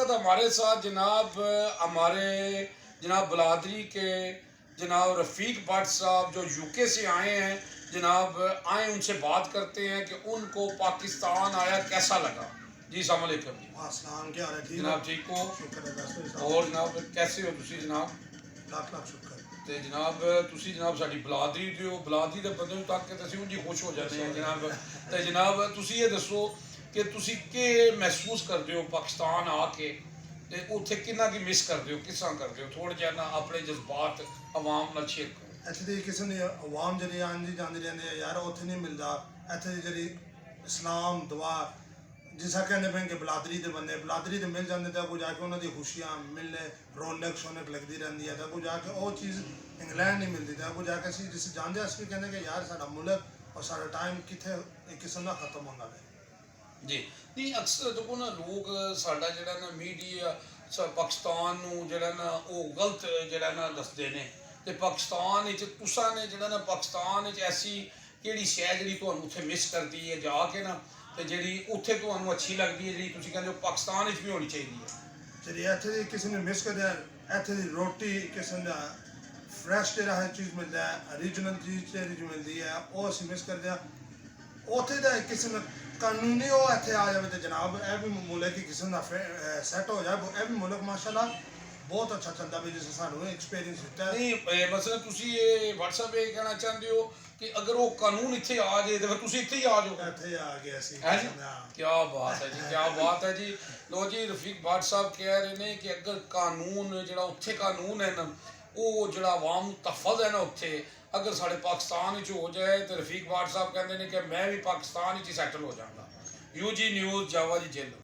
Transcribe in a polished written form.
وقت ہمارے ساتھ جناب ہمارے جناب بلادری کے جناب رفیق بٹ صاحب جو یو کے سے آئے ہیں. جناب آئیں ان سے بات کرتے ہیں کہ ان کو پاکستان آیا کیسا لگا. جی السلام علیکم. السلام کیا حال ہے جناب ٹھیک ہو؟ شکر ہے. اور جناب کیسے ہو تسی جناب؟ لاکھ لاکھ شکر. ਤੇ ਜਨਾਬ ਤੁਸੀਂ ਜਨਾਬ ਸਾਡੀ ਬਲਾਦਰੀ ਦੇ ਹੋ, ਬਲਾਦਰੀ ਦੇ ਬੰਦੇ ਨੂੰ ਤੱਕ ਕੇ ਅਸੀਂ ਉਂਝ ਹੀ ਖੁਸ਼ ਹੋ ਜਾਂਦੇ ਹਾਂ ਜਨਾਬ. ਤੇ ਜਨਾਬ ਤੁਸੀਂ ਇਹ ਦੱਸੋ ਕਿ ਤੁਸੀਂ ਕੀ ਮਹਿਸੂਸ ਕਰਦੇ ਹੋ ਪਾਕਿਸਤਾਨ ਆ ਕੇ ਤੇ ਉੱਥੇ ਕਿੰਨਾ ਕੀ ਮਿਸ ਕਰਦੇ ਹੋ, ਕਿਸ ਤਰ੍ਹਾਂ ਕਰਦੇ ਹੋ? ਥੋੜ੍ਹਾ ਜਿਹਾ ਨਾ ਆਪਣੇ ਜਜ਼ਬਾਤ ਆਵਾਮ ਨਾਲ ਸ਼ੇਅਰ ਕਰੋ. ਇੱਥੇ ਦੀ ਕਿਸੇ ਨੇ ਆਵਾਮ ਜਿਹੜੀ ਆਉਂਦੀ ਜਾਂਦੀ ਰਹਿੰਦੀ ਹੈ ਯਾਰ, ਉੱਥੇ ਨਹੀਂ ਮਿਲਦਾ. ਇੱਥੇ ਦੀ ਜਿਹੜੀ ਇਸਲਾਮ ਦੁਆ ਜਿਸਾ ਕਹਿੰਦੇ ਪਏ ਕਿ ਬਲਾਦਰੀ ਦੇ ਬੰਦੇ ਬਲਾਦਰੀ ਦੇ ਮਿਲ ਜਾਂਦੇ ਤਾਂ ਅੱਗੋਂ ਜਾ ਕੇ ਉਹਨਾਂ ਦੀ ਖੁਸ਼ੀਆਂ ਮਿਲਨੇ ਰੌਣਕ ਸ਼ੌਨਕ ਲੱਗਦੀ ਰਹਿੰਦੀ ਹੈ. ਤਾਂ ਅੱਗੋਂ ਜਾ ਕੇ ਉਹ ਚੀਜ਼ ਇੰਗਲੈਂਡ ਨਹੀਂ ਮਿਲਦੀ. ਤਾਂ ਅੱਗੋਂ ਜਾ ਕੇ ਅਸੀਂ ਜਿਸ ਜਾਂਦੇ ਅਸੀਂ ਵੀ ਕਹਿੰਦੇ ਕਿ ਯਾਰ ਸਾਡਾ ਮੁਲਕ ਔਰ ਸਾਡਾ ਟਾਈਮ ਕਿੱਥੇ ਇੱਕ ਕਿਸਮ ਦਾ ਖਤਮ ਹੁੰਦਾ ਹੈ. ਜੀ ਨਹੀਂ ਅਕਸਰ ਦੇਖੋ ਨਾ ਲੋਕ ਸਾਡਾ ਜਿਹੜਾ ਨਾ ਮੀਡੀਆ ਪਾਕਿਸਤਾਨ ਨੂੰ ਜਿਹੜਾ ਨਾ ਉਹ ਗਲਤ ਜਿਹੜਾ ਨਾ ਦੱਸਦੇ ਨੇ. ਤੇ ਪਾਕਿਸਤਾਨ ਵਿੱਚ ਤੁਸਾਂ ਨੇ ਜਿਹੜਾ ਨਾ ਪਾਕਿਸਤਾਨ ਵਿੱਚ ਐਸੀ ਕਿਹੜੀ ਸ਼ੈ ਜਿਹੜੀ ਤੁਹਾਨੂੰ ਉੱਥੇ ਮਿਸ ਕਰਦੀ ਹੈ ਜਾ ਕੇ ਨਾ ਤੇ ਜਿਹੜੀ ਉੱਥੇ ਤੁਹਾਨੂੰ ਅੱਛੀ ਲੱਗਦੀ ਹੈ ਜਿਹੜੀ ਤੁਸੀਂ ਕਹਿੰਦੇ ਹੋ ਪਾਕਿਸਤਾਨ ਵਿੱਚ ਵੀ ਹੋਣੀ ਚਾਹੀਦੀ ਹੈ? ਜਿਹੜੀ ਇੱਥੇ ਦੀ ਕਿਸੇ ਨੇ ਮਿਸ ਕਰਦੇ ਇੱਥੇ ਦੀ ਰੋਟੀ ਕਿਸਮ ਦਾ ਫਰੈਸ਼ ਜਿਹੜਾ ਹੈ ਚੀਜ਼ ਮਿਲਦਾ ਹੈ, ਰੀਜਨਲ ਚੀਜ਼ ਜਿਹੜੀ ਮਿਲਦੀ ਹੈ ਉਹ ਅਸੀਂ ਮਿਸ ਕਰਦੇ ਹਾਂ. ਉੱਥੇ ਦਾ ਕਿਸਮ ਕਾਨੂੰਨੀ ਉਹ ਇੱਥੇ ਆ ਜਾਵੇ ਤਾਂ ਜਨਾਬ ਇਹ ਵੀ ਮੁਲਕ ਕਿਸਮ ਦਾ ਸੈੱਟ ਹੋ ਜਾਏ. ਇਹ ਵੀ ਮੁਲਕ ਮਾਸ਼ਾਅੱਲਾ ਬਹੁਤ ਅੱਛਾ ਚੱਲਦਾ ਵੀ ਜਿਸ ਸਾਨੂੰ ਐਕਸਪੀਰੀਅੰਸ ਦਿੱਤਾ. ਨਹੀਂ ਮਸਲਾ ਤੁਸੀਂ ਇਹ WhatsApp ਇਹ ਕਹਿਣਾ ਚਾਹੁੰਦੇ ਹੋ ਕਿ ਅਗਰ ਉਹ ਕਾਨੂੰਨ ਇੱਥੇ ਆ ਜਾਏ ਤਾਂ ਫਿਰ ਤੁਸੀਂ ਇੱਥੇ ਹੀ ਆ ਜਾਓ? ਇੱਥੇ ਆ ਗਏ ਅਸੀਂ. ਕੀ ਬਾਤ ਹੈ ਜੀ, ਕੀ ਬਾਤ ਹੈ ਜੀ. ਲੋ ਜੀ ਰਫੀਕ ਭੱਟ ਸਾਹਿਬ ਕਹਿ ਰਹੇ ਨੇ ਕਿ ਅਗਰ ਕਾਨੂੰਨ ਜਿਹੜਾ ਉੱਥੇ ਕਾਨੂੰਨ ਹੈ ਨਾ ਉਹ ਜਿਹੜਾ ਆਵਾਮ ਨੂੰ ਤਹਫਜ਼ ਹੈ ਨਾ ਉੱਥੇ ਅਗਰ ਸਾਡੇ ਪਾਕਿਸਤਾਨ ਵਿੱਚ ਹੋ ਜਾਏ ਤਾਂ ਰਫੀਕ ਭੱਟ ਸਾਹਿਬ ਕਹਿੰਦੇ ਨੇ ਕਿ ਮੈਂ ਵੀ ਪਾਕਿਸਤਾਨ ਵਿੱਚ ਹੀ ਸੈਟਲ ਹੋ ਜਾਵਾਂਗਾ. UG ਨਿਊਜ਼ ਜਾਵਾ ਜੀ ਜੇਲ੍ਹ.